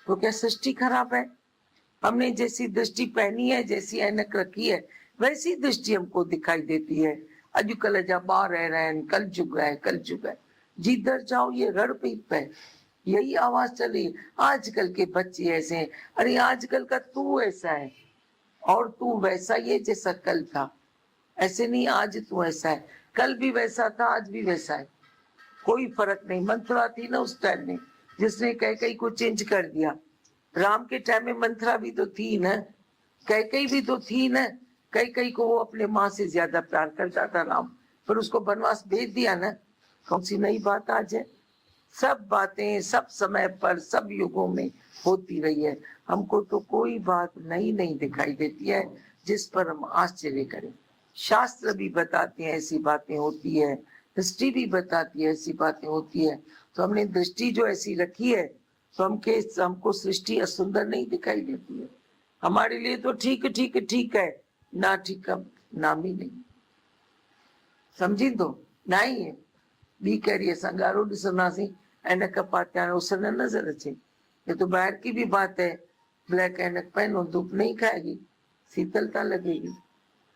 तो क्या सृष्टि खराब है? हमने जैसी दृष्टि पहनी है, जैसी ऐनक रखी है, वैसी दृष्टि हमको दिखाई देती है। अजुकल जा बाहर रह रहे हैं, कल जुग है, कल जुग है, जिधर जाओ ये रड़ पीप है, यही आवाज चली। आजकल के बच्चे ऐसे हैं, अरे आजकल का तू ऐसा है और तू वैसा ही है जैसा कल था। ऐसे नहीं, आज तू ऐसा है, कल भी वैसा था, आज भी वैसा है, कोई फर्क नहीं। मंथरा थी ना उस टाइम में, जिसने कैकेयी को चेंज कर दिया। राम के टाइम में मंथरा भी तो थी ना, कैकेयी भी तो थी ना। कैकेयी को वो अपने माँ से ज्यादा प्यार करता था राम, पर उसको वनवास भेज दिया ना। कौन सी नई बात आज है? सब बातें सब समय पर सब युगों में होती रही है। हमको तो कोई बात नई नहीं दिखाई देती है जिस पर हम आश्चर्य करें। शास्त्र भी बताते हैं ऐसी बातें होती है, हिस्ट्री भी बताती है ऐसी बातें होती है। तो हमने दृष्टि जो ऐसी रखी है, तो हमको सृष्टि असुंदर नहीं दिखाई देती है। हमारे लिए तो ठीक ठीक ठीक है, ना ठीक का नाम ही नहीं। समझी तो नहीं है बी कह रही है संगारो ॾिसंदासीं ऐनक पात्या उस न नजर अचे। ये तो बाहर की भी बात है, ब्लैक ऐनक पहनो धूप नहीं खाएगी, शीतलता लगेगी।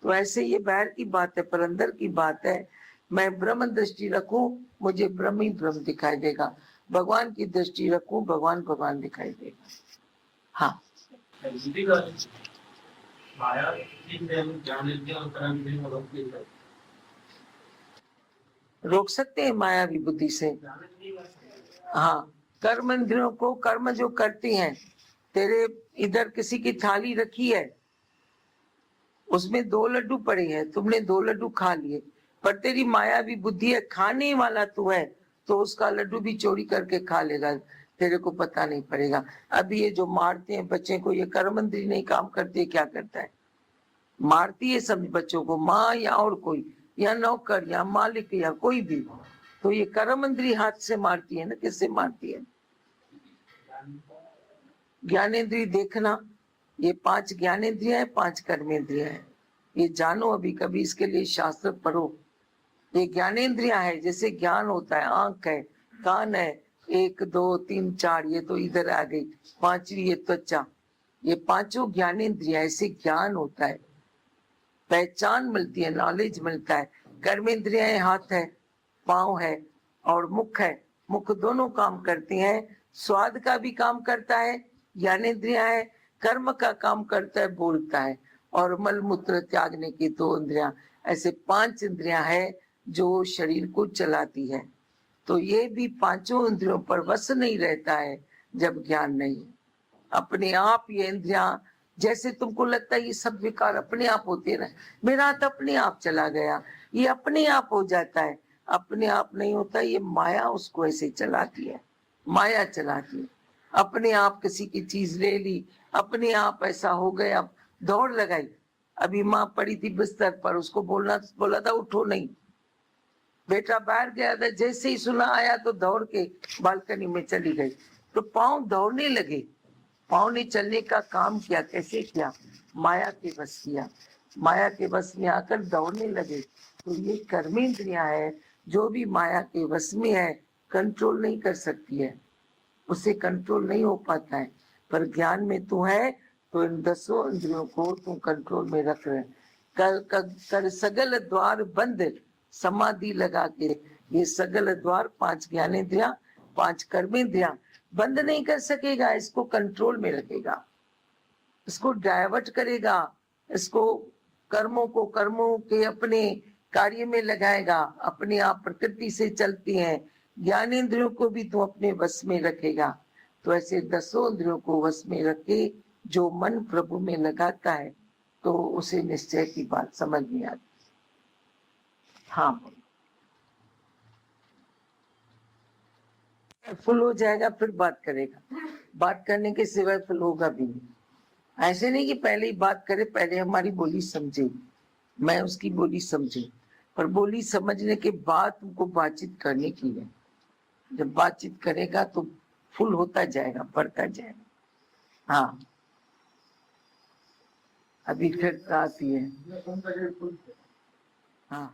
तो ऐसे ये बाहर की बात है, पर अंदर की बात है। मैं ब्रह्म दृष्टि रखूं, मुझे ब्रह्म ही ब्रह्म दिखाई देगा। भगवान की दृष्टि रखूं, भगवान भगवान दिखाई देगा। हाँ, रोक सकते हैं मायावी बुद्धि से। हाँ, कर्म इंद्रियों को, कर्म जो करती हैं, तेरे इधर किसी की थाली रखी है, उसमें 2 लड्डू पड़े हैं, तुमने 2 लड्डू खा लिए, पर तेरी मायावी बुद्धि है, खाने वाला तू है, तो उसका लड्डू भी चोरी करके खा लेगा, तेरे को पता नहीं पड़ेगा। अभी ये जो मारते हैं बच्चे को, ये कर्म इंद्रिय नहीं काम करती, क्या करता है? मारती है सब बच्चों को, माँ या और कोई, या नौकर या मालिक या कोई भी, तो ये कर्म इंद्रिय हाथ से मारती है ना। किससे मारती है? ज्ञानेन्द्रिय देखना, ये 5 ज्ञानेन्द्रिय है, 5 कर्मेंद्रिय है, ये जानो। अभी कभी इसके लिए शास्त्र पढ़ो। ये ज्ञानेन्द्रिया है, जैसे ज्ञान होता है, आंख है, कान है, 1 2 3 4, ये तो इधर आ गई, 5वीं ये त्वचा। ये 5 ज्ञानेन्द्रिया, ऐसे ज्ञान होता है, पहचान मिलती है, नॉलेज मिलता है। कर्मेंद्रिया है, हाथ है, पांव है और मुख है। मुख दोनों काम करती हैं, स्वाद का भी काम करता है, ज्ञानेन्द्रिया है, कर्म का काम करता है, बोलता है, और मल मूत्र त्यागने की 2 इंद्रियां। ऐसे 5 इंद्रियां है जो शरीर को चलाती है। तो ये भी 5 इंद्रियों पर वश नहीं रहता है जब ज्ञान नहीं। अपने आप ये इंद्रियां, जैसे तुमको लगता है ये सब विकार अपने आप होते रहे, मेरा हाथ अपने आप चला गया, ये अपने आप हो जाता है, अपने आप नहीं होता, ये माया उसको ऐसे चलाती है, माया चलाती है। अपने आप किसी की चीज ले ली, अपने आप ऐसा हो गया, दौड़ लगाई। अभी माँ पड़ी थी बिस्तर पर, उसको बोला था उठो नहीं, बेटा बाहर गया था, जैसे ही सुना आया तो दौड़ के बालकनी में चली गई। तो पांव दौड़ने लगे, पांव ने चलने का काम किया, कैसे किया? माया के बस किया, माया के बस में आकर दौड़ने लगे। तो ये कर्मेंद्रियां है, जो भी माया के बस में है, कंट्रोल नहीं कर सकती है, उससे कंट्रोल नहीं हो पाता है। पर ज्ञान में तू है तो इन 10 इंद्रियों को तू कंट्रोल में रख रहे। कर सगल द्वार बंद, समाधि लगा के। ये सगल द्वार 5 ज्ञानेंद्रिया, 5 कर्मेंद्रिया बंद नहीं कर सकेगा, इसको कंट्रोल में रखेगा, इसको डाइवर्ट करेगा, इसको कर्मों के अपने कार्य में लगाएगा। अपने आप प्रकृति से चलती हैं, ज्ञानेंद्रियों को भी तू अपने वश में रखेगा। तो ऐसे 10 इंद्रियों को वश में रखे जो मन प्रभु में लगाता है, तो उसे निश्चय की बात समझ में आती। हाँ, फुल हो जाएगा फिर बात करेगा, बात करने के सिवाय फुल होगा भी नहीं। ऐसे नहीं कि पहले ही बात करे, पहले हमारी बोली समझे, मैं उसकी बोली समझे, पर बोली समझने के बाद तुमको बातचीत करने की है। जब बातचीत करेगा तो फुल होता जाएगा, बढ़ता जाएगा। हाँ, अभी फिर आती है। हाँ।